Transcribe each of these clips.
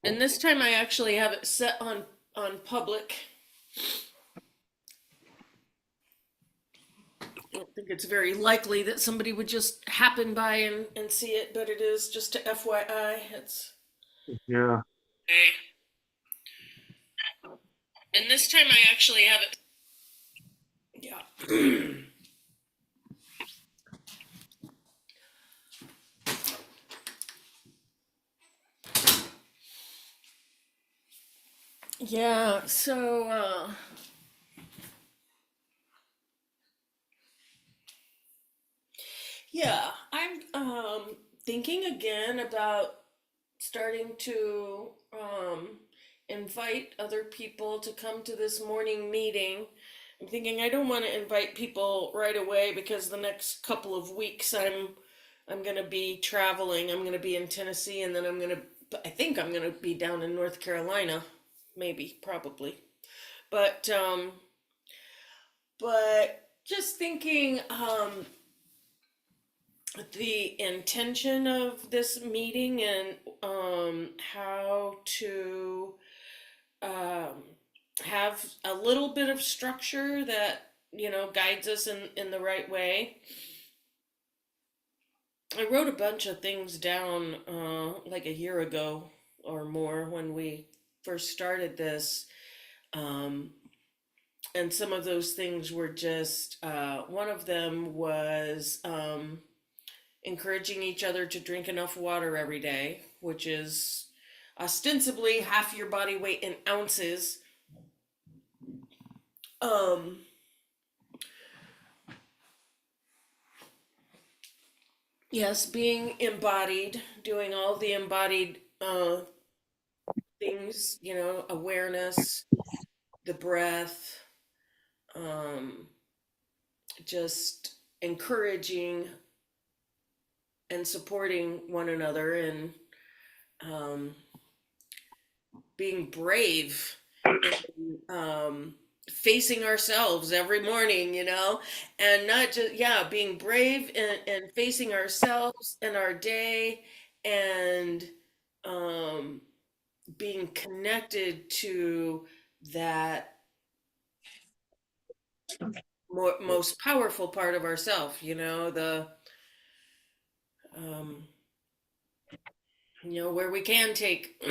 And this time I actually have it set on public. I don't think it's very likely that somebody would just happen by and see it, but it is just a FYI. It's Yeah. and this time I actually have it. Yeah. Yeah. Yeah, I'm thinking again about starting to invite other people to come to this morning meeting. I'm thinking I don't want to invite people right away because the next couple of weeks I'm going to be traveling. I'm going to be in Tennessee and then I think I'm going to be down in North Carolina, maybe, probably. But just thinking the intention of this meeting and how to um, have a little bit of structure that guides us in the right way. I wrote a bunch of things down like a year ago or more when we first started this, um, and some of those things were just one of them was encouraging each other to drink enough water every day, which is ostensibly half your body weight in ounces. Um, yes, being embodied, doing all the embodied things, awareness, the breath, um, just encouraging and supporting one another and um, being brave in facing ourselves every morning, and not just, yeah, being brave and facing ourselves and our day and um, being connected to that most powerful part of ourself, the um, where we can take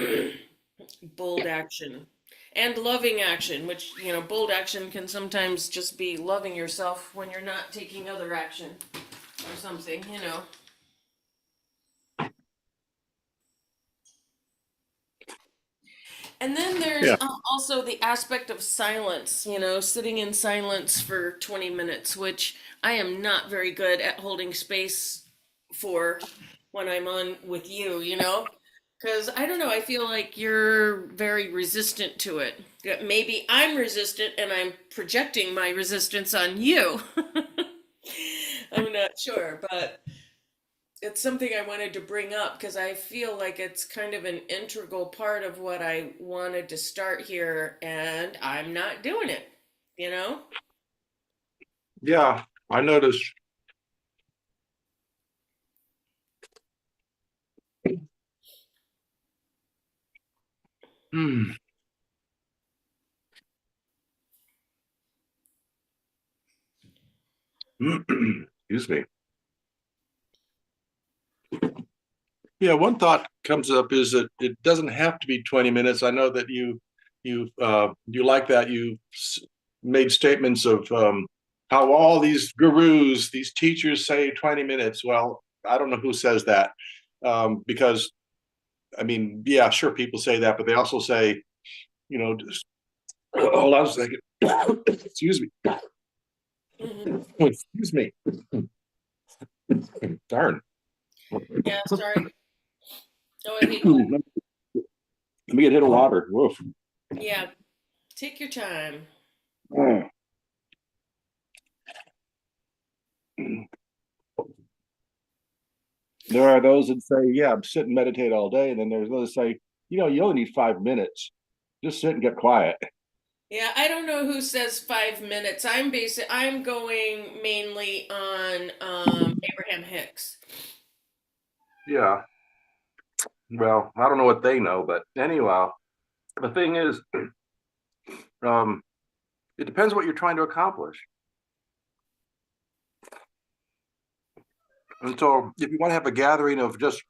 bold action and loving action, which, bold action can sometimes just be loving yourself when you're not taking other action or something. And then there's Yeah. also the aspect of silence, sitting in silence for 20 minutes, which I am not very good at holding space for when I'm on with you. Because I don't know, I feel like you're very resistant to it. That maybe I'm resistant and I'm projecting my resistance on you. I'm not sure, but it's something I wanted to bring up because I feel like it's kind of an integral part of what I wanted to start here, and I'm not doing it, you know? Yeah. I noticed. Hmm. Excuse me. Yeah, one thought comes up is that it doesn't have to be 20 minutes. I know that you like that you made statements of how all these gurus, these teachers say 20 minutes. Well, I don't know who says that, because I mean, yeah, sure, people say that, but they also say, just hold on a second. Excuse me. Hmm. Excuse me. Darn. Yeah, sorry. Oh, I hate that. Let me get hit of water. Woof. Yeah, take your time. There are those that say, yeah, sit and meditate all day. And then there's those that say, you only need 5 minutes. Just sit and get quiet. Yeah, I don't know who says 5 minutes. I'm going mainly on Abraham Hicks. Yeah. Well, I don't know what they know, but anyhow, the thing is, um, it depends what you're trying to accomplish. And so, if you want to have a gathering of just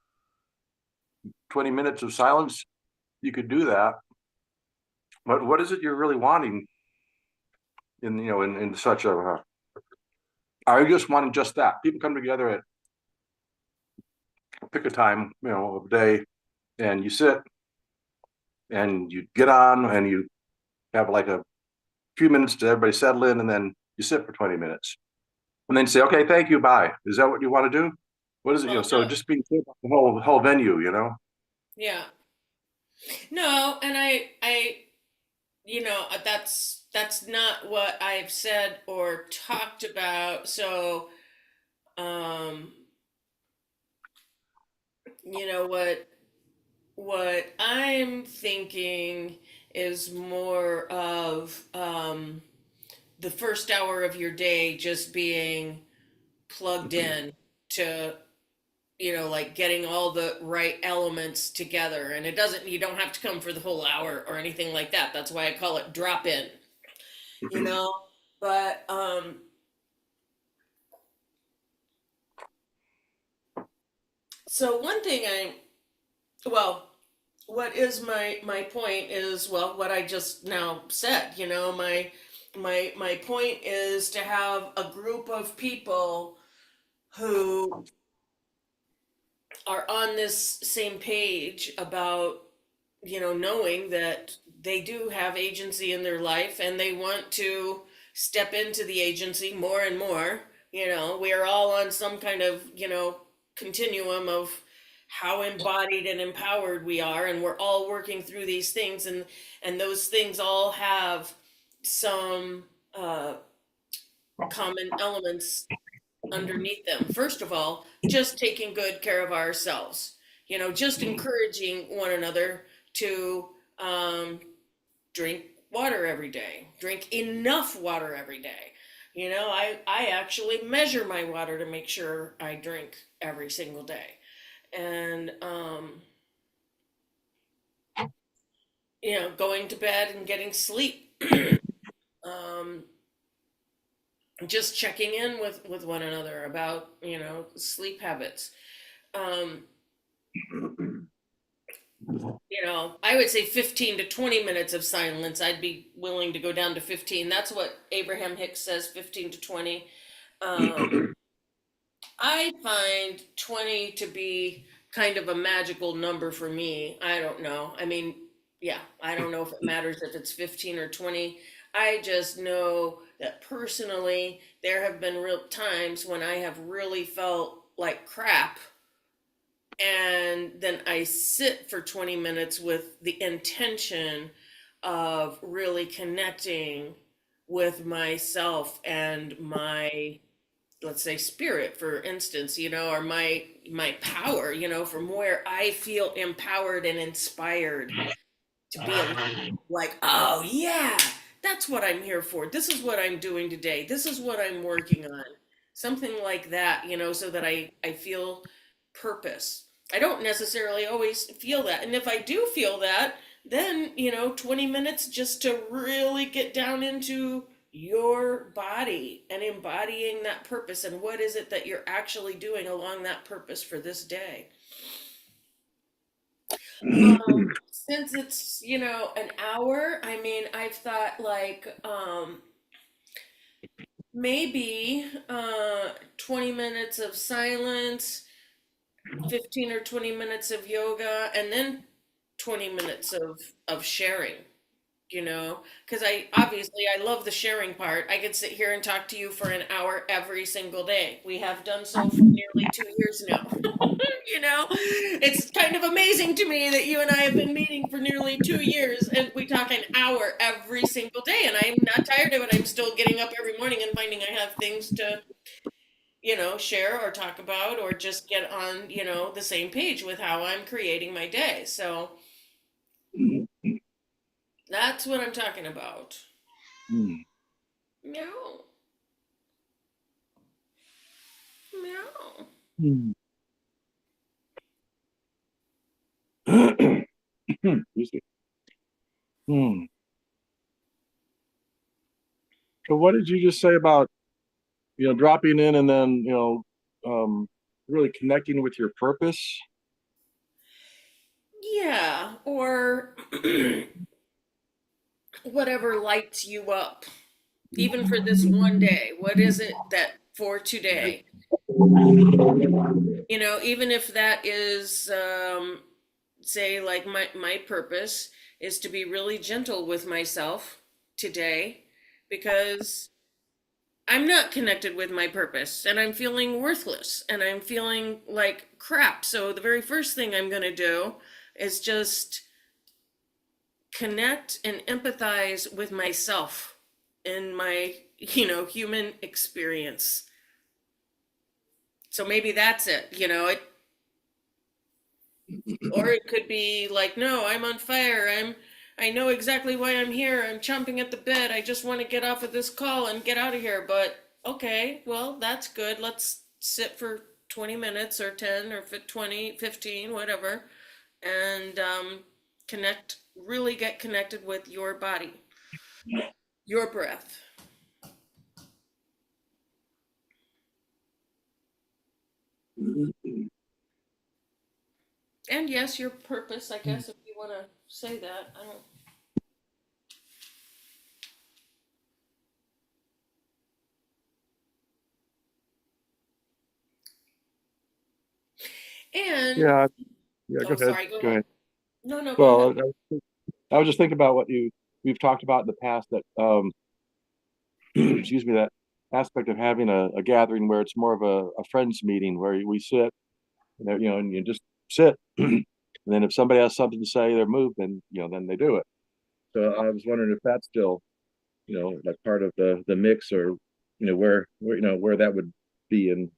20 minutes of silence, you could do that. But what is it you're really wanting in such a? Are you just wanting just that? People come together at pick a time, of day, and you sit and you get on and you have like a few minutes to everybody settle in, and then you sit for 20 minutes, and then say, okay, thank you, bye. Is that what you want to do? What is it? Well, So no. just being the whole venue. Yeah. No, and that's not what I've said or talked about. So, um, you know what I'm thinking is more of the first hour of your day just being plugged in to like getting all the right elements together. And you don't have to come for the whole hour or anything like that. That's why I call it drop in, you know? But so one thing well, what is my point is, well, what I just now said, my point is to have a group of people who are on this same page about knowing that they do have agency in their life and they want to step into the agency more and more. We are all on some kind of, continuum of how embodied and empowered we are, and we're all working through these things, and those things all have some common elements underneath them. First of all, just taking good care of ourselves, just encouraging one another to um, drink water every day, drink enough water every day. I actually measure my water to make sure I drink every single day. And, going to bed and getting sleep. um, just checking in with one another about, sleep habits. Um, I would say 15 to 20 minutes of silence. I'd be willing to go down to 15. That's what Abraham Hicks says, 15 to 20. Um, I find 20 to be kind of a magical number for me. I don't know. I mean, yeah, I don't know if it matters if it's 15 or 20. I just know that personally, there have been real times when I have really felt like crap, and then I sit for 20 minutes with the intention of really connecting with myself and my, let's say, spirit, for instance, or my power, from where I feel empowered and inspired to be alive. Like, oh yeah, that's what I'm here for. This is what I'm doing today. This is what I'm working on. Something like that, so that I feel purpose. I don't necessarily always feel that. And if I do feel that, then, 20 minutes just to really get down into your body and embodying that purpose, and what is it that you're actually doing along that purpose for this day. Since it's, an hour, I mean, I've thought like maybe 20 minutes of silence, 15 or 20 minutes of yoga, and then 20 minutes of sharing. Because I love the sharing part. I could sit here and talk to you for an hour every single day. We have done so for nearly 2 years now. It's kind of amazing to me that you and I have been meeting for nearly 2 years and we talk an hour every single day. And I'm not tired of it. I'm still getting up every morning and finding I have things to, share or talk about, or just get on, the same page with how I'm creating my day. So that's what I'm talking about. Meow, meow. Excuse me. Hmm. So what did you just say about, dropping in and then, really connecting with your purpose? Yeah, or whatever lights you up, even for this one day. What is it that for today? Even if that is, say, like my purpose is to be really gentle with myself today because I'm not connected with my purpose and I'm feeling worthless and I'm feeling like crap. So the very first thing I'm going to do is just connect and empathize with myself in my, human experience. So maybe that's or it could be like, no, I'm on fire. I know exactly why I'm here. I'm chomping at the bit. I just want to get off of this call and get out of here. But okay, well, that's good. Let's sit for 20 minutes or 10 or 20, 15, whatever, and really get connected with your body, your breath, and yes, your purpose, I guess, if you want to say that. I don't. And, Yeah, yeah, go oh, ahead. sorry, go Go ahead. ahead. No, no, go ahead. Well, I was just thinking about what we've talked about in the past that excuse me, that aspect of having a gathering where it's more of a friends meeting where we sit, and you just sit. And then if somebody has something to say, they're moved, then then they do it. So I was wondering if that's still, like part of the mix, or where that would be in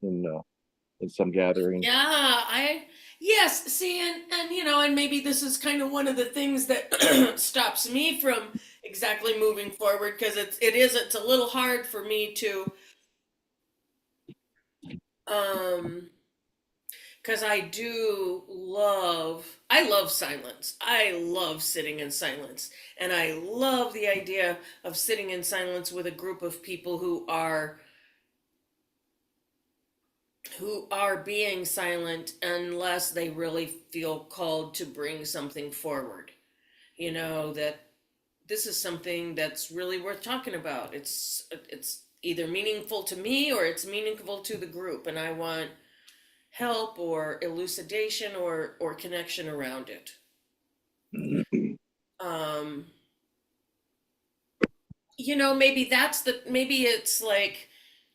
some gatherings. Yeah, yes, see, and and maybe this is kind of one of the things that stops me from exactly moving forward because it's a little hard for me to um because I love silence. I love sitting in silence. And I love the idea of sitting in silence with a group of people who are being silent unless they really feel called to bring something forward. That this is something that's really worth talking about. It's either meaningful to me or it's meaningful to the group and I want help or elucidation or connection around it. Um maybe it's like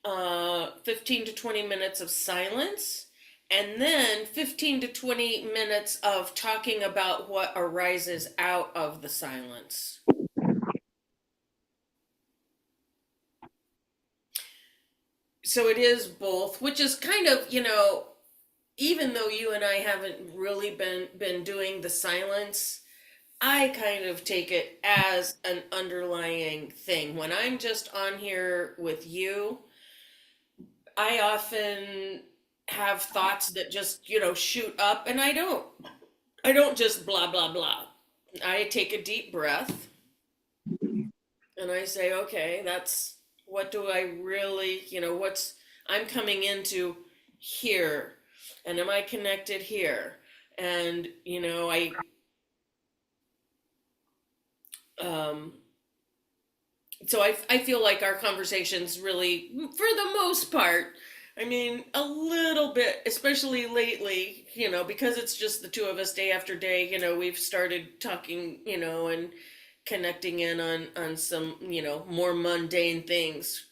15 to 20 minutes of silence and then 15 to 20 minutes of talking about what arises out of the silence. So it is both, which is kind of, even though you and I haven't really been doing the silence, I kind of take it as an underlying thing. When I'm just on here with you, I often have thoughts that just, shoot up and I don't just blah blah blah. I take a deep breath and I say, okay, that's what do I really, what's I'm coming into here and am I connected here? And, um I feel like our conversations really, for the most part, I mean, a little bit, especially lately, because it's just the two of us day after day, we've started talking, and connecting in on some, more mundane things,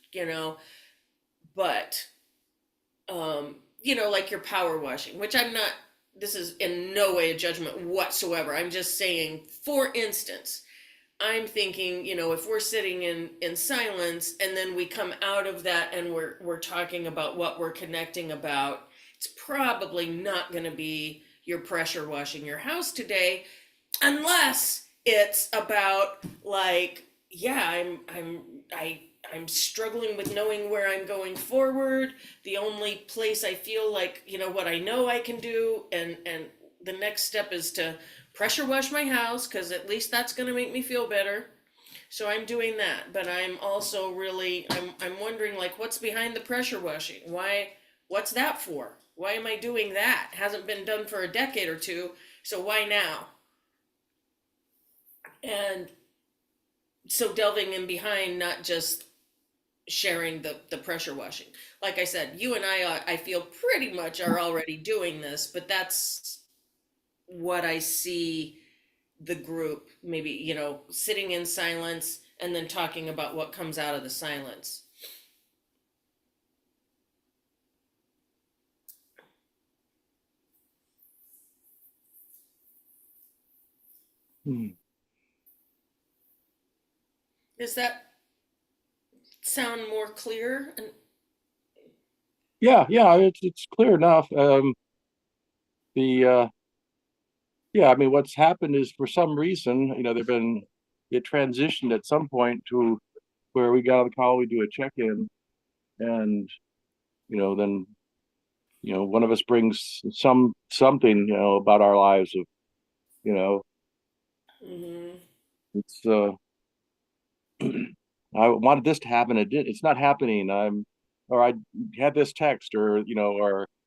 but, like your power washing, which this is in no way a judgment whatsoever. I'm just saying, for instance, I'm thinking, if we're sitting in silence and then we come out of that and we're talking about what we're connecting about, it's probably not going to be your pressure washing your house today, unless it's about like, yeah, I'm struggling with knowing where I'm going forward. The only place I feel like, what I know I can do, and the next step is to pressure wash my house because at least that's going to make me feel better. So I'm doing that, but I'm also really I'm wondering like what's behind the pressure washing? What's that for? Why am I doing that? Hasn't been done for a decade or two, so why now? And so delving in behind, not just sharing the pressure washing. Like I said, you and I feel pretty much are already doing this, but that's what I see the group maybe, sitting in silence and then talking about what comes out of the silence. Hmm. Does that sound more clear? And Yeah, it's clear enough. The Yeah, I mean, what's happened is for some reason, it transitioned at some point to where we got on the call, we do a check-in, and then one of us brings something about our lives of you know hmm it's I wanted this to happen, it's not happening. Or I had this text, or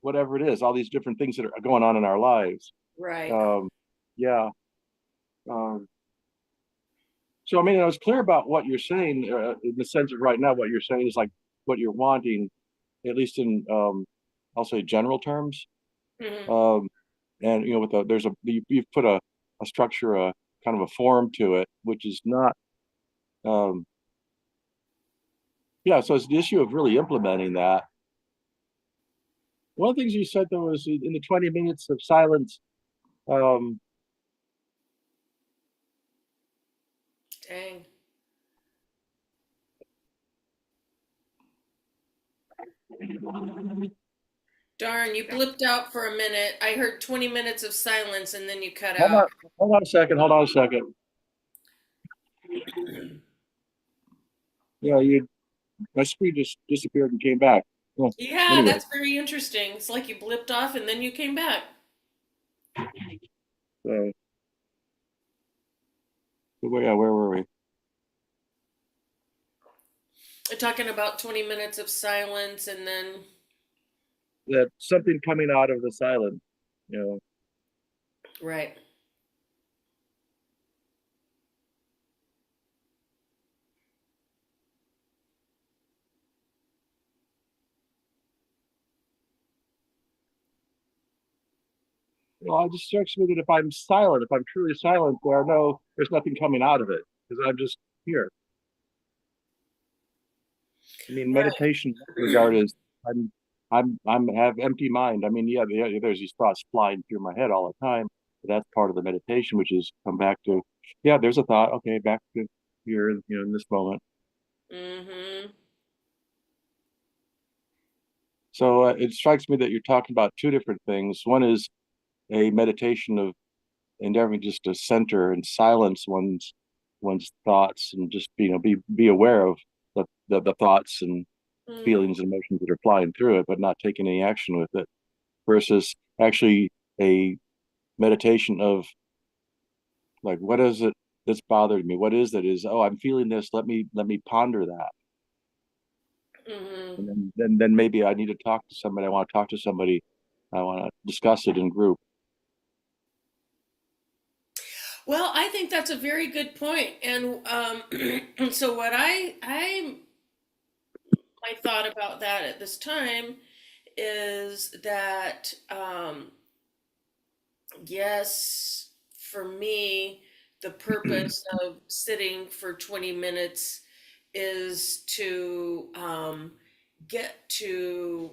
whatever it is, all these different things that are going on in our lives. right. um yeah. um so I mean, I was clear about what you're saying, in the sense of right now what you're saying is like what you're wanting, at least in, I'll say, general terms. hmm um and with you've put a structure, a kind of a form to it, which is not, um yeah, so it's the issue of really implementing that. One of the things you said, though, was in the 20 minutes of silence. um Dang. Darn, you blipped out for a minute. I heard 20 minutes of silence and then you cut hold on out. hold on a second. Yeah, you my screen just disappeared and came back. Well, Yeah, anyway, that's very interesting. It's like you blipped off and then you came back. so yeah, where were we? We're talking about 20 minutes of silence and then, That something coming out of the silence. you know right. Well, it just strikes me that if I'm silent, if I'm truly silent, there's nothing coming out of it, because I'm just here. I mean, Right. meditation in that regard is, I'm have empty mind. I mean, yeah, there's these thoughts flying through my head all the time, but that's part of the meditation, which is come back to, yeah, there's a thought, okay, back to here, in this moment. hmm So it strikes me that you're talking about two different things. One is a meditation of endeavoring just to center and silence one's thoughts, and just be aware of the thoughts and Mm. feelings and emotions that are flying through it, but not taking any action with it. Versus actually a meditation of, like, what is it that's bothering me? What is that? Is, oh, I'm feeling this. Let me ponder that, hmm and then maybe I need to talk to somebody. I want to talk to somebody. I want to discuss it in group. Well, I think that's a very good point. And so what my thought about that at this time is that yes, for me, the purpose of sitting for 20 minutes is to get to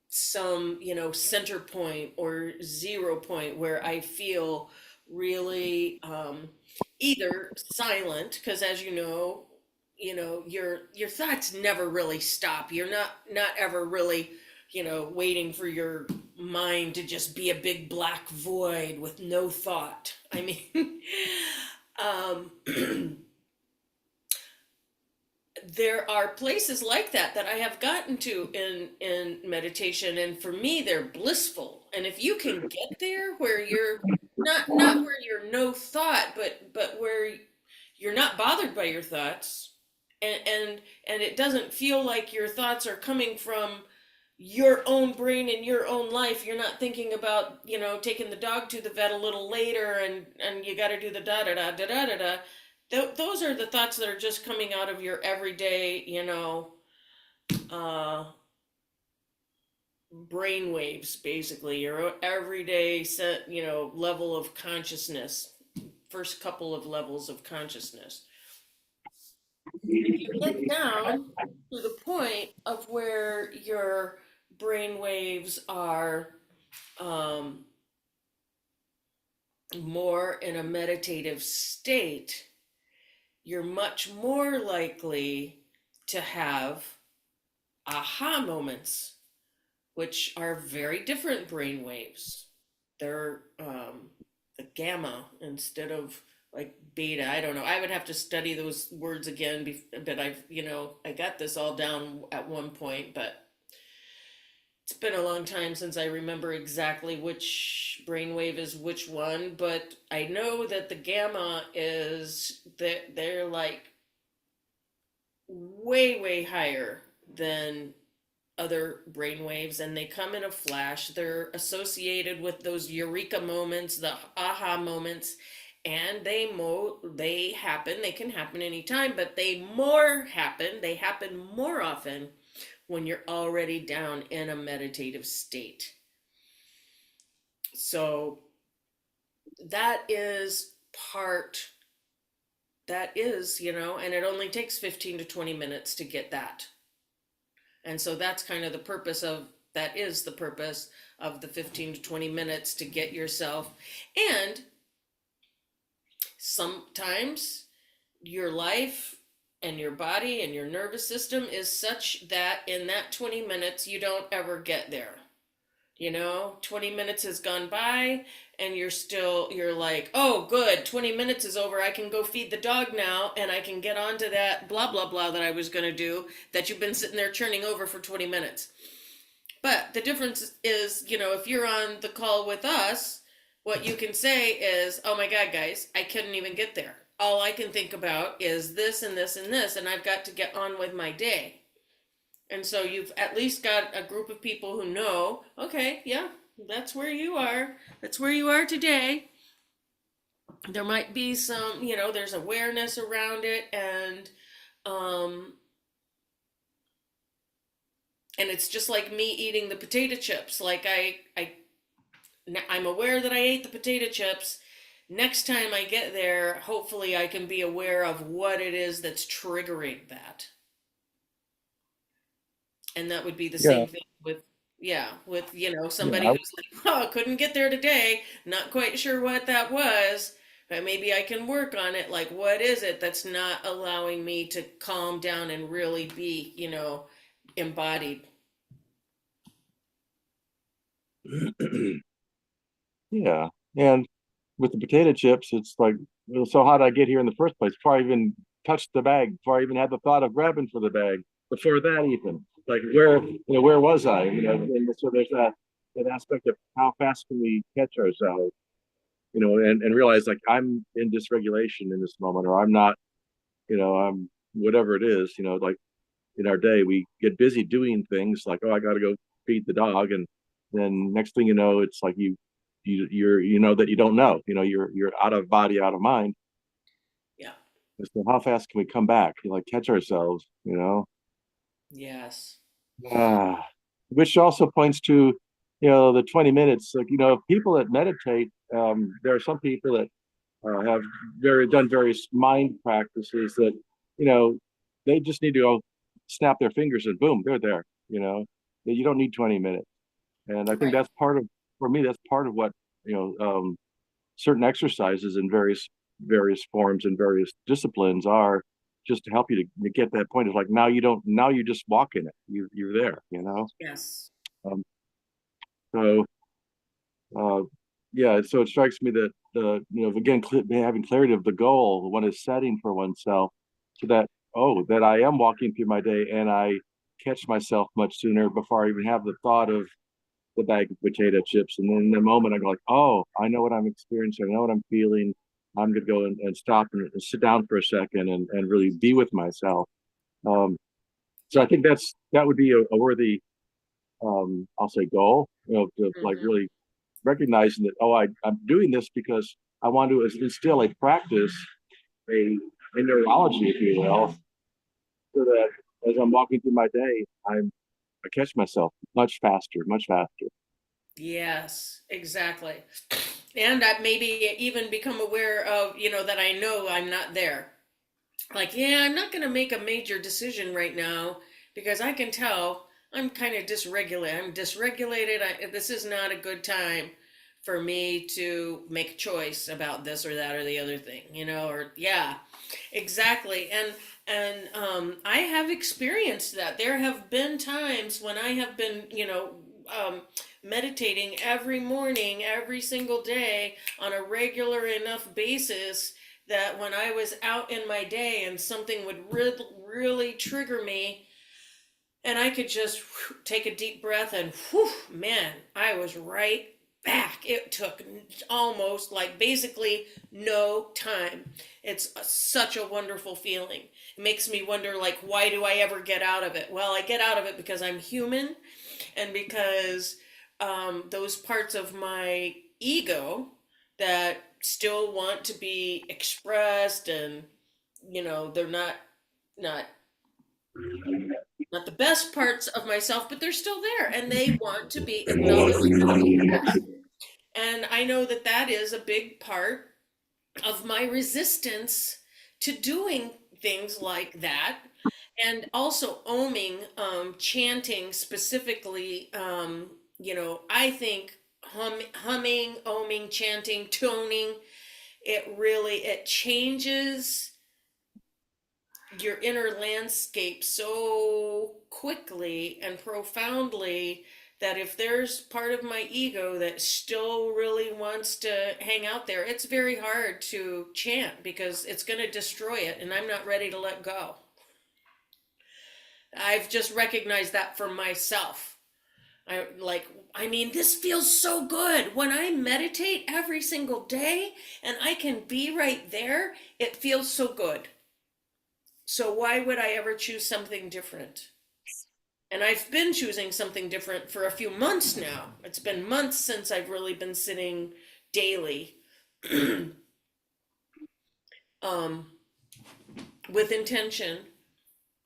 some, center point or zero point where I feel really either silent, because as your thoughts never really stop. You're not ever really, waiting for your mind to just be a big black void with no thought. I mean, um, there are places like that I have gotten to in meditation, and for me they're blissful. And if you can get there where you're not where you're no thought, but where you're not bothered by your thoughts, and it doesn't feel like your thoughts are coming from your own brain and your own life. You're not thinking about, taking the dog to the vet a little later, and you got to do the da da da da da da da. Those are the thoughts that are just coming out of your everyday, uh, brain waves, basically your everyday set, level of consciousness, first couple of levels of consciousness. If you get down to the point of where your brain waves are um, more in a meditative state, you're much more likely to have aha moments, which are very different brain waves. They're the gamma instead of like beta. I don't know. I would have to study those words again, but I got this all down at one point, but it's been a long time since I remember exactly which brainwave is which one. But I know that the gamma is that they're like way, way higher than other brainwaves, and they come in a flash. They're associated with those eureka moments, the aha moments, and they happen. They can happen anytime, but they happen more often when you're already down in a meditative state. So that is part that is, and it only takes 15 to 20 minutes to get that. And so that's kind of the purpose of that is the purpose of the 15 to 20 minutes to get yourself. And sometimes your life and your body and your nervous system is such that in that 20 minutes you don't ever get there. 20 minutes has gone by and you're like, oh, good, 20 minutes is over. I can go feed the dog now and I can get on to that blah, blah, blah that I was going to do that you've been sitting there churning over for 20 minutes. But the difference is, if you're on the call with us, what you can say is, oh my God, guys, I couldn't even get there. All I can think about is this and this and this, and I've got to get on with my day. And so you've at least got a group of people who know, okay, yeah, that's where you are. That's where you are today. There might be some, there's awareness around it, um and it's just like me eating the potato chips. Like I'm aware that I ate the potato chips. Next time I get there, hopefully I can be aware of what it is that's triggering that. And that would be the Yeah, same thing with, yeah, with, yeah, somebody who's like, oh, couldn't get there today, not quite sure what that was, but maybe I can work on it. Like, what is it that's not allowing me to calm down and really be, embodied? yeah. And with the potato chips, it's like, well, so how did I get here in the first place? Before I even touched the bag, before I even had the thought of grabbing for the bag, before that even, like where was I? And so there's that aspect of how fast can we catch ourselves, and realize like I'm in dysregulation in this moment, or I'm not, I'm whatever it is, like in our day, we get busy doing things like, oh, I got to go feed the dog, and then next thing you know, it's like you know that you don't know, you're out of body, out of mind. Yeah. So how fast can we come back? Like catch ourselves, Yes. Ah, which also points to, the 20 minutes. Like, people that meditate, there are some people that have done various mind practices that, you know, they just need to go snap their fingers and boom, they're there. You don't need 20 minutes. And I think Right. that's part of, for me, that's part of what, certain exercises in various forms and various disciplines are, just to help you to get that point. It's like now you don't, now you just walk in it. You're there, Yes. Um, so uh, yeah, so it strikes me that again, having clarity of the goal one is setting for oneself, so that, oh, that I am walking through my day and I catch myself much sooner before I even have the thought of the bag of potato chips. And then in the moment I go like, oh, I know what I'm experiencing, I know what I'm feeling. I'm going to go and stop and sit down for a second and really be with myself. Um, so I think that would be a worthy, I'll say, goal. To like Hmm. really recognizing that, I'm doing this because I want to instill a practice, a neurology, if you will, so that as I'm walking through my day, I catch myself much faster, much faster. Yes, exactly. And I maybe even become aware of, that I know I'm not there. Like, yeah, I'm not going to make a major decision right now because I can tell I'm kind of dysregulated. I'm dysregulated. This is not a good time for me to make a choice about this or that or the other thing, or yeah, exactly. And I have experienced that. There have been times when I have been, meditating every morning, every single day on a regular enough basis that when I was out in my day and something would really trigger me, and I could just take a deep breath and whew, man, I was right back. It took almost like basically no time. It's such a wonderful feeling. It makes me wonder, like, why do I ever get out of it? Well, I get out of it because I'm human, and because those parts of my ego that still want to be expressed, and they're not not the best parts of myself, but they're still there and they want to be acknowledged and expressed. And I know that that is a big part of my resistance to doing things like that. And also oming, chanting specifically, I think humming, oming, chanting, toning, it changes your inner landscape so quickly and profoundly that if there's part of my ego that still really wants to hang out there, it's very hard to chant because it's going to destroy it and I'm not ready to let go. I've just recognized that for myself. This feels so good. When I meditate every single day and I can be right there, it feels so good. So why would I ever choose something different? And I've been choosing something different for a few months now. It's been months since I've really been sitting daily, um, with intention.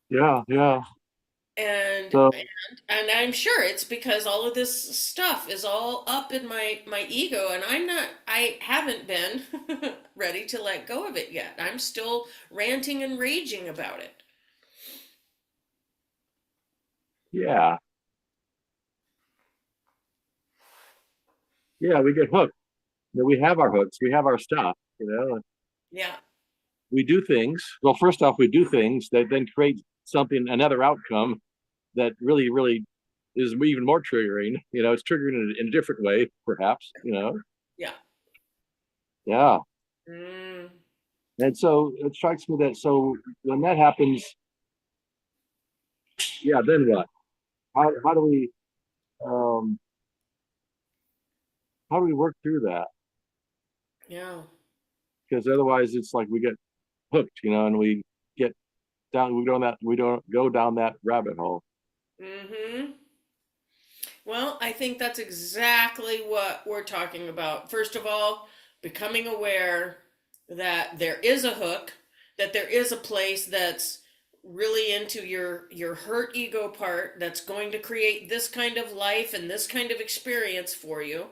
Yeah, yeah. And, So and and I'm sure it's because all of this stuff is all up in my ego, and I haven't been ready to let go of it yet. I'm still ranting and raging about it. yeah, yeah, we get hooked. We have our hooks, we have our stuff. Yeah. We do things. Well, first off, we do things that then create something, another outcome that really, really is even more triggering. It's triggering in a different way, perhaps. Yeah. Yeah. Mm, And so it strikes me that so when that happens, yeah, then what? How do we um how do we work through that? yeah. Because otherwise it's like we get hooked, and we get we don't go down that rabbit hole. Mm-hmm. Well, I think that's exactly what we're talking about. First of all, becoming aware that there is a hook, that there is a place that's really into your hurt ego part that's going to create this kind of life and this kind of experience for you.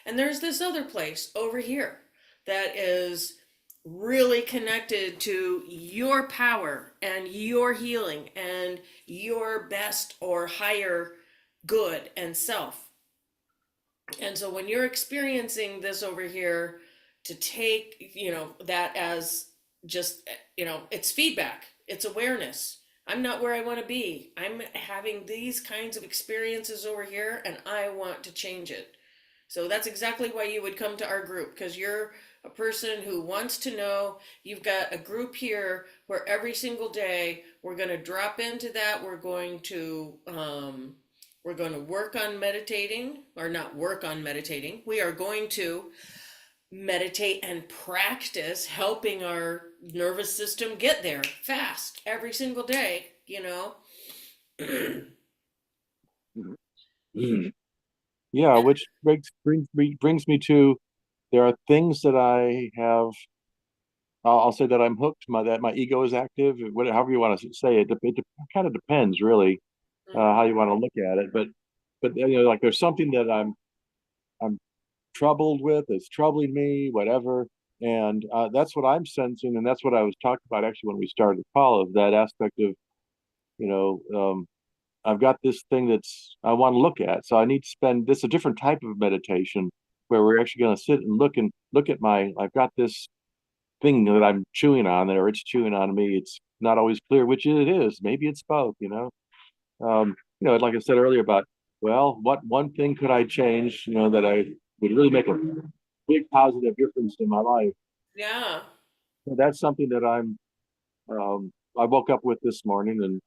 And there's this other place over here that is really connected to your power and your healing and your best or higher good and self. And so when you're experiencing this over here, to take, that as just, it's feedback, it's awareness. I'm not where I want to be. I'm having these kinds of experiences over here and I want to change it. So that's exactly why you would come to our group, because you're a person who wants to know. You've got a group here where every single day we're going to drop into that. We're going to work on meditating, or not work on meditating. We are going to meditate and practice helping our nervous system get there fast every single day, you know? Mm. Yeah, which brings me to there are things that I have. I'll say that I'm hooked. That my ego is active. However you want to say it, it kind of depends really how you want to look at it. But like there's something that I'm troubled with. It's troubling me, whatever. And that's what I'm sensing, and that's what I was talking about actually when we started the call of that aspect of you know I've got this thing that's I want to look at. So I need to spend this a different type of meditation where we're actually going to sit and look at my I've got this thing that I'm chewing on or it's chewing on me. It's not always clear which it is. Maybe it's both. Like I said earlier about well, what one thing could I change, that I would really make a big positive difference in my life. Yeah. So that's something that I woke up with this morning and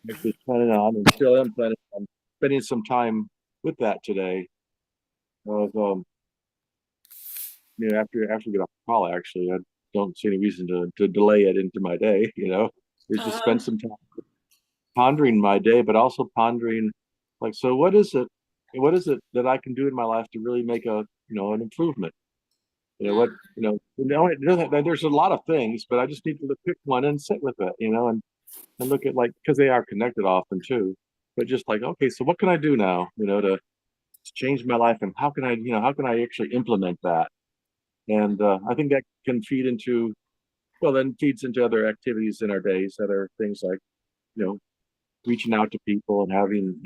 actually planning on and still am planning on spending some time with that today. After we get off the call, actually, I don't see any reason to delay it into my day. Is to Uh-huh. spend some time pondering my day, but also pondering, like, so what is it? What is it that I can do in my life to really make an improvement? What, there's a lot of things, but I just need to pick one and sit with it, and look at like, because they are connected often too, but just like, okay, so what can I do now, to change my life and how can I actually implement that? And I think that can then feeds into other activities in our days that are things like, you know, reaching out to people and having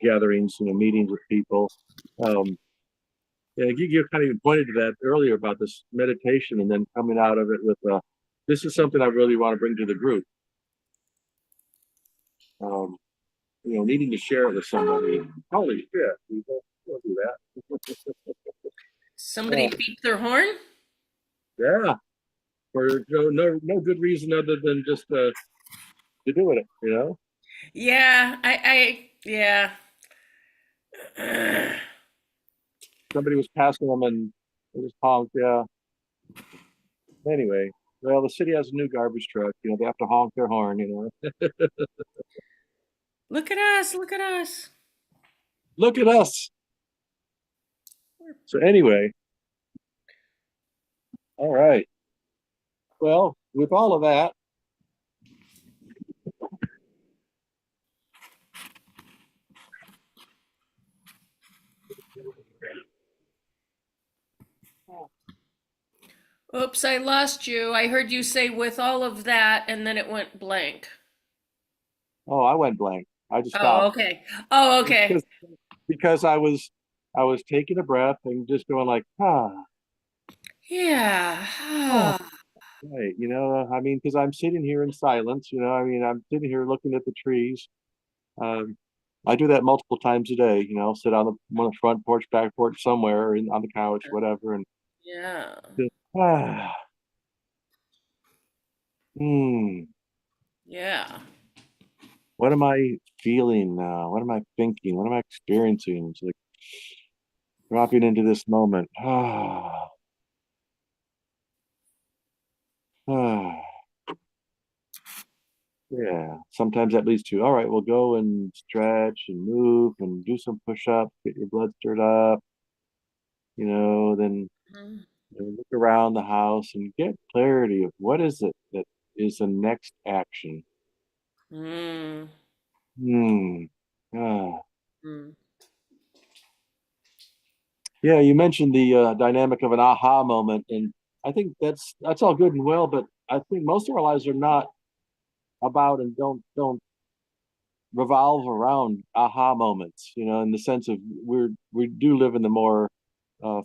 gatherings, meetings with people. Um, yeah, you kind of even pointed to that earlier about this meditation and then coming out of it with, this is something I really want to bring to the group. Um, needing to share it with somebody. Holy shit, we don't do that. Somebody Uh, beep their horn? yeah, for no good reason other than just to do it. Yeah, yeah. Somebody was passing them and it was honked. Yeah. Anyway, well, the city has a new garbage truck. They have to honk their horn. Look at us, look at us. Look at us. So anyway, all right. Well, with all of that, Oops, I lost you. I heard you say with all of that, and then it went blank. oh, I went blank. I just Oh, stopped okay. Oh, okay. because because I was taking a breath and just going like, ah, Yeah. right. I mean, because I'm sitting here in silence. I mean, I'm sitting here looking at the trees. Um, I do that multiple times a day. Sit on the front porch, back porch, somewhere, on the couch, whatever, and Yeah. just, ah, hmm, Yeah. what am I feeling now? What am I thinking? What am I experiencing? It's like dropping into this moment. Yeah. Sometimes that leads to, all right, we'll go and stretch and move and do some push-ups, get your blood stirred up, then look around the house and get clarity of what is it that is the next action. Mm-hmm. Hmm. Ah. Mm. Yeah, you mentioned the dynamic of an aha moment, and I think that's all good and well, but I think most of our lives are not about and don't revolve around aha moments. In the sense of we do live in the more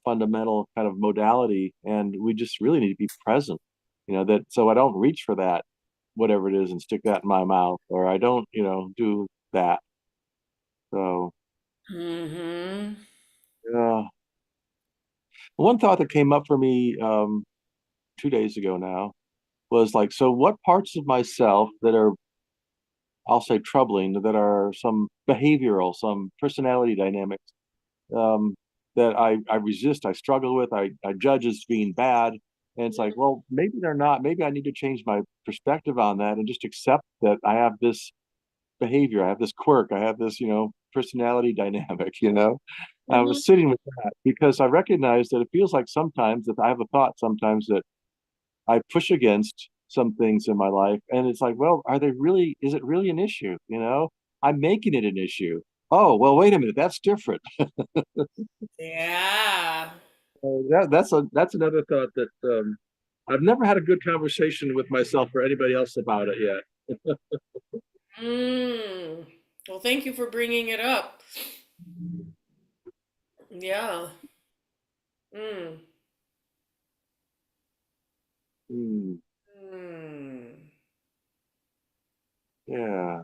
fundamental kind of modality, and we just really need to be present. That so I don't reach for that, whatever it is, and stick that in my mouth, or I don't, do that. So, Mm-hmm. yeah. One thought that came up for me 2 days ago now was like, so what parts of myself that are, I'll say, troubling, that are some behavioral, some personality dynamics. Um, that I resist, I struggle with, I judge as being bad. And it's like, well, maybe they're not. Maybe I need to change my perspective on that and just accept that I have this behavior, I have this quirk, I have this, personality dynamic, I Mhm. was sitting with that because I recognize that it feels like sometimes that I have a thought sometimes that I push against some things in my life. And it's like, well, is it really an issue? I'm making it an issue. Oh, well, wait a minute, that's different. Yeah. That's another thought that I've never had a good conversation with myself or anybody else about it yet. Mm. Well, thank you for bringing it up. Yeah. Mm. Hmm. Mm. Yeah.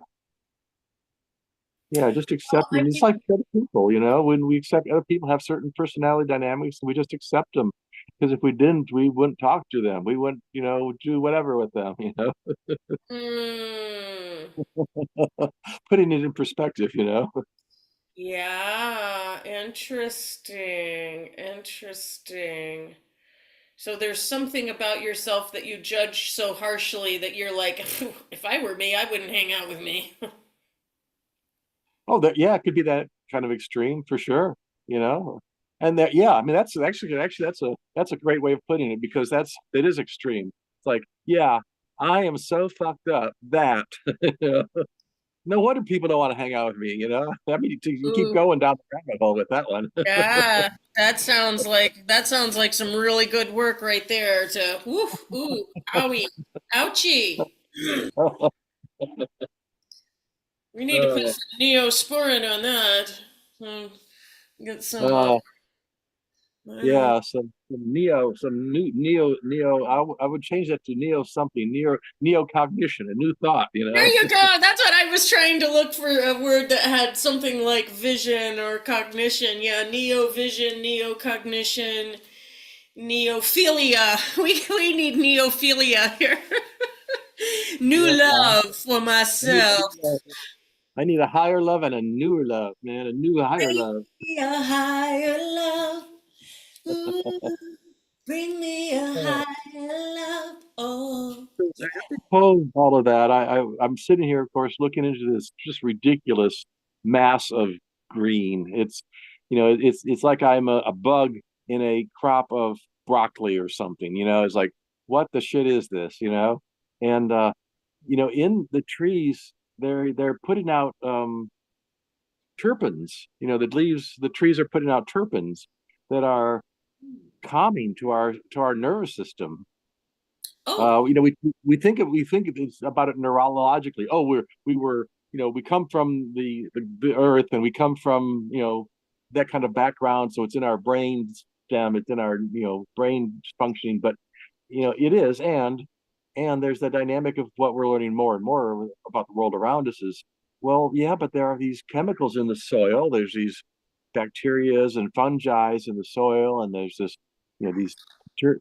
Yeah, just Well, accepting. It's like other people, when we accept other people have certain personality dynamics, we just accept them. Because if we didn't, we wouldn't talk to them. We wouldn't, do whatever with them. Mm. Putting it in perspective. Yeah, interesting. Interesting. So there's something about yourself that you judge so harshly that you're like, if I were me, I wouldn't hang out with me. Oh, yeah, it could be that kind of extreme for sure, you know. And that, yeah, I mean, that's actually that's a great way of putting it because it is extreme. It's like, yeah, I am so fucked up that no wonder people don't want to hang out with me. I mean, you keep Ooh, going down the rabbit hole with that one. yeah, that sounds like some really good work right there to woof, ooh, owie, ouchie. We need to put Uh, some neosporin on that. Hmm, get some uh, I don't. yeah, some new neo. I would change that to neo something, neo cognition, a new thought. There you go. That's what I was trying to look for, a word that had something like vision or cognition. Yeah, neo vision, neo cognition, neophilia. We need neophilia here. New Yeah, love for I need, I myself. need, a, I need a higher love and a newer love, man, a new higher Bring love. me a higher love. Ooh, bring me a Yeah. higher love. Oh, So yeah. apropos of all of that, I'm sitting here, of course, looking into this just ridiculous mass of green. It's like I'm a bug in a crop of broccoli or something. It's like, what the shit is this? And in the trees, they're putting out terpenes. The trees are putting out terpenes that are calming to our nervous system. Oh, We think it's about it neurologically. Oh, we come from the earth, and we come from that kind of background, so it's in our brain stem, it's in our brain functioning. But it is, and there's the dynamic of what we're learning more and more about the world around us is, well, yeah, but there are these chemicals in the soil. There's these bacterias and fungi in the soil, and there's these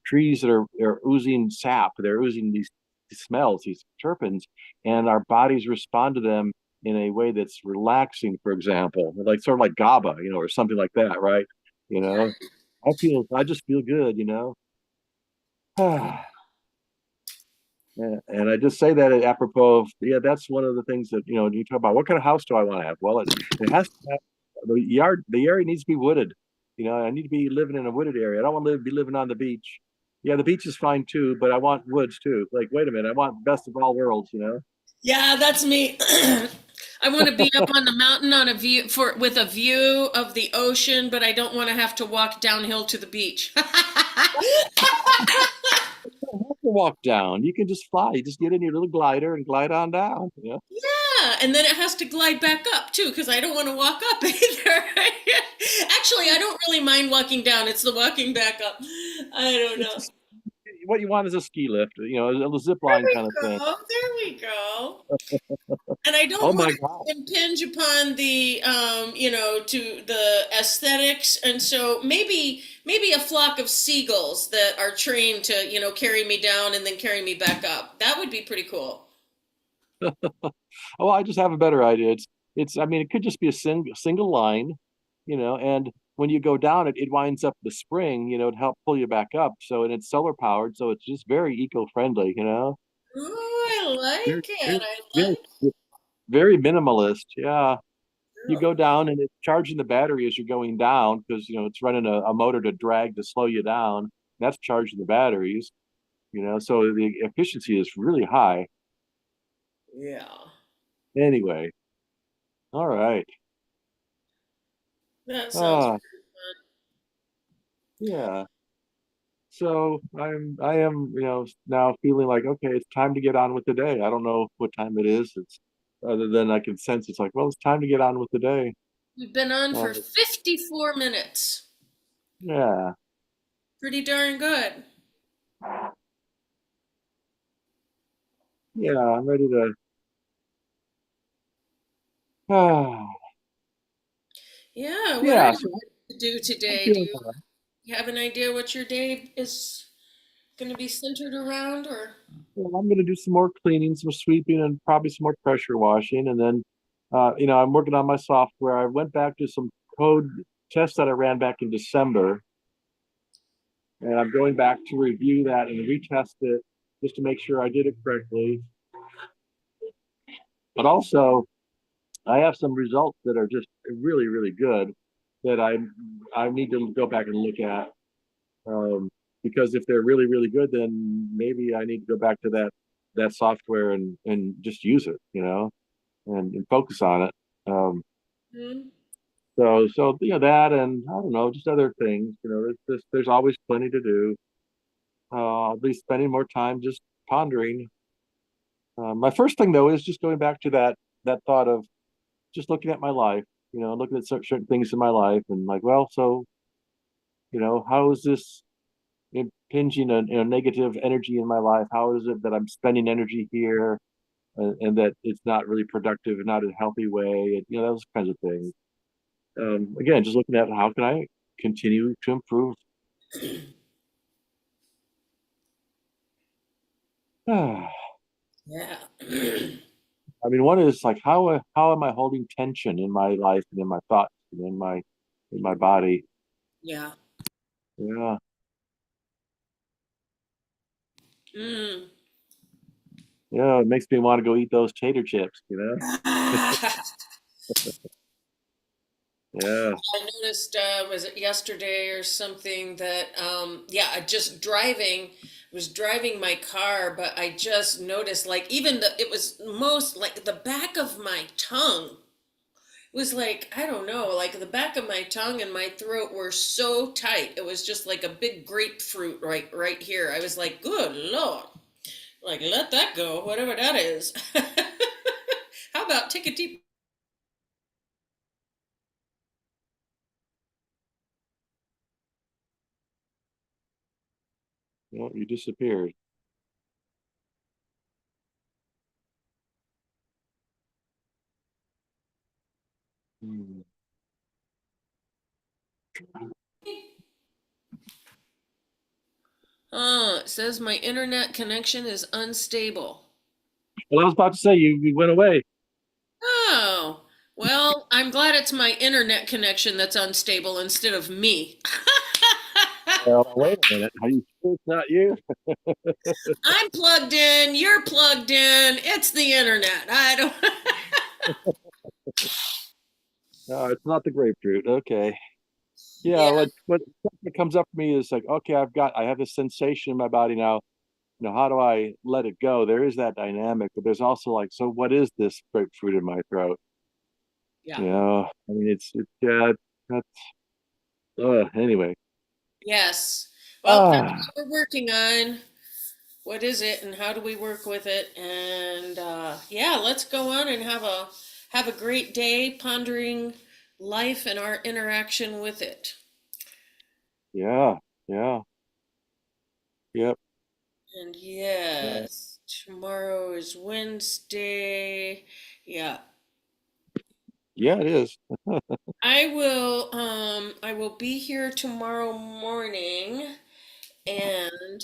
trees that are oozing sap. They're oozing these smells, these terpenes, and our bodies respond to them in a way that's relaxing. For example, like sort of like GABA, or something like that, right? You know, I just feel good. And I just say that apropos of, yeah, that's one of the things that you talk about. What kind of house do I want to have? Well, it has to have the yard. The area needs to be wooded. I need to be living in a wooded area. I don't want to be living on the beach. Yeah, the beach is fine too, but I want woods too. Like, wait a minute, I want best of all worlds. yeah, that's me. I want to be up on the mountain on a view with a view of the ocean, but I don't want to have to walk downhill to the beach. You don't have to walk down. You can just fly. You just get in your little glider and glide on down. Yeah, and then it has to glide back up too, because I don't want to walk up either. Actually, I don't really mind walking down. It's the walking back up. I don't It's know. just what you want is a ski lift, a zip There line we kind of thing. go. There we go. And I Oh don't want my to God. impinge upon the, to the aesthetics. And so maybe a flock of seagulls that are trained to, carry me down and then carry me back up. That would be pretty cool. Oh, I just have a better idea. I mean, it could just be a single line, and when you go down, it winds up the spring, to help pull you back up. So, and it's solar powered, so it's just very eco-friendly, Oh, I very, like it. very, I very, like very minimalist. Yeah. You it. go down and it's charging the battery as you're going down because, it's running a motor to drag to slow you down. That's charging the batteries, so the efficiency is really high. Yeah. Anyway, all right. That sounds Uh, very fun. yeah. So I am, now feeling like, okay, it's time to get on with the day. I don't know what time it is. It's other than I can sense it's like, well, it's time to get on with the day. We've been on Uh, for 54 minutes. yeah. Pretty darn good. Yeah, I'm ready to ah Yeah, what are yeah, you so going to do I'm today? Do feeling you all right. have an idea what your day is going to be centered around or? Well, I'm gonna do some more cleaning, some sweeping, and probably some more pressure washing. And then I'm working on my software. I went back to some code tests that I ran back in December, and I'm going back to review that and retest it just to make sure I did it correctly. But also, I have some results that are just really, really good that I need to go back and look at. Because if they're really, really good, then maybe I need to go back to that software and just use it, and focus on it. Um, Hmm? so that, and I don't know, just other things. There's always plenty to do. I'll be spending more time just pondering. My first thing though is just going back to that thought of just looking at my life, looking at certain things in my life, and like, well, so how is this impinging a negative energy in my life? How is it that I'm spending energy here, and that it's not really productive and not in a healthy way? And, those kinds of things. Again, just looking at how can I continue to improve. I Yeah. mean, one is like how am I holding tension in my life and in my thoughts and in my body? Yeah. Yeah, Mm. yeah, it makes me want to go eat those tater chips. Yeah, I noticed, was it yesterday or something that, yeah, I just was driving my car, but I just noticed like even it was most like the back of my tongue was like, I don't know, like the back of my tongue and my throat were so tight. It was just like a big grapefruit right here. I was like, good Lord, like let that go, whatever that is. How about take a deep well, you disappeared. Hmm. it says my internet connection is unstable. Well, I was about to say you went away. Oh, well, I'm glad it's my internet connection that's unstable instead of me. Well, now, wait a minute. Are you sure it's not you? I'm plugged in, you're plugged in, it's the internet. I don't. No, it's not the grapefruit. Okay. Yeah, Yeah, what comes up for me is like, okay, I have this sensation in my body now. How do I let it go? There is that dynamic, but there's also like, so what is this grapefruit in my throat? yeah. I mean, it's yeah, that's anyway. Yes. Well, that's Ah, what we're working on. What is it and how do we work with it? And yeah, let's go on and have a great day pondering life and our interaction with it. yeah, yeah, yep. And Uh, yes, tomorrow is Wednesday. Yeah. yeah, it is. I will be here tomorrow morning and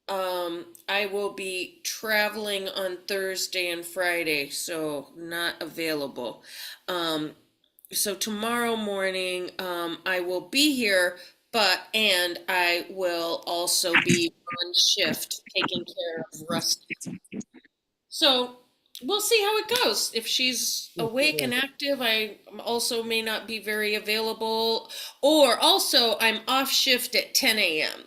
I will be traveling on Thursday and Friday, so not available. Um So tomorrow morning, I will be here, and I will also be on shift taking care of Rusty. So we'll see how it goes. If she's awake and active, I also may not be very available. Or also, I'm off shift at 10 a.m.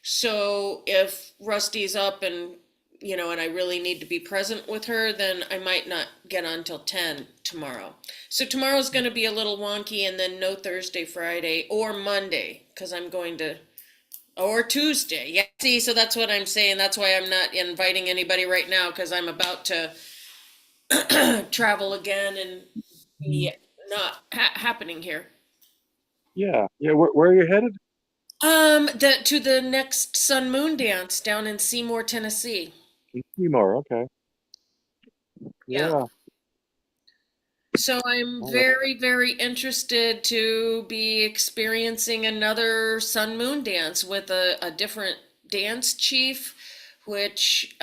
So if Rusty's up and I really need to be present with her, then I might not get on till 10 tomorrow. So tomorrow's going to be a little wonky, and then no Thursday, Friday, or Monday, because I'm going to or Tuesday. Yeah, see, so that's what I'm saying. That's why I'm not inviting anybody right now because I'm about to travel again and be not happening here. Yeah, yeah. Where are you headed? To the next Sun Moon dance down in Seymour, Tennessee. Seymour. Okay. Yeah. Yeah. So I'm All right. very, very interested to be experiencing another Sun Moon dance with a different dance chief, which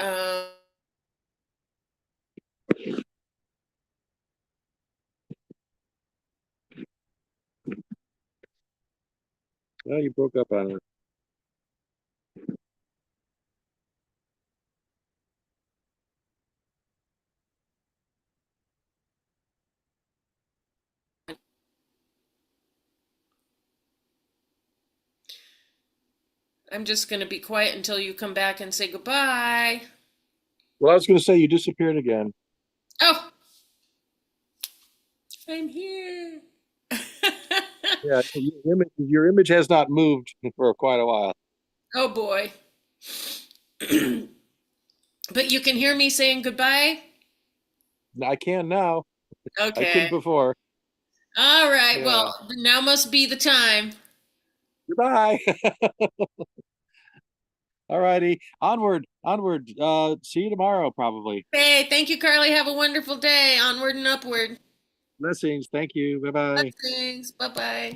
Yeah, you broke up on it. I'm just going to be quiet until you come back and say goodbye. Well, I was going to say you disappeared again. Oh, I'm here. Yeah, your image has not moved for quite a while. Oh boy. But you can hear me saying goodbye? I can now. I couldn't Okay. before. All right. Yeah. Well, now must be the time. Goodbye. All righty. Onward. Onward. See you tomorrow, probably. Hey, thank you, Carly. Have a wonderful day. Onward and upward. Blessings. Thank you. Bye bye. Blessings. Bye bye.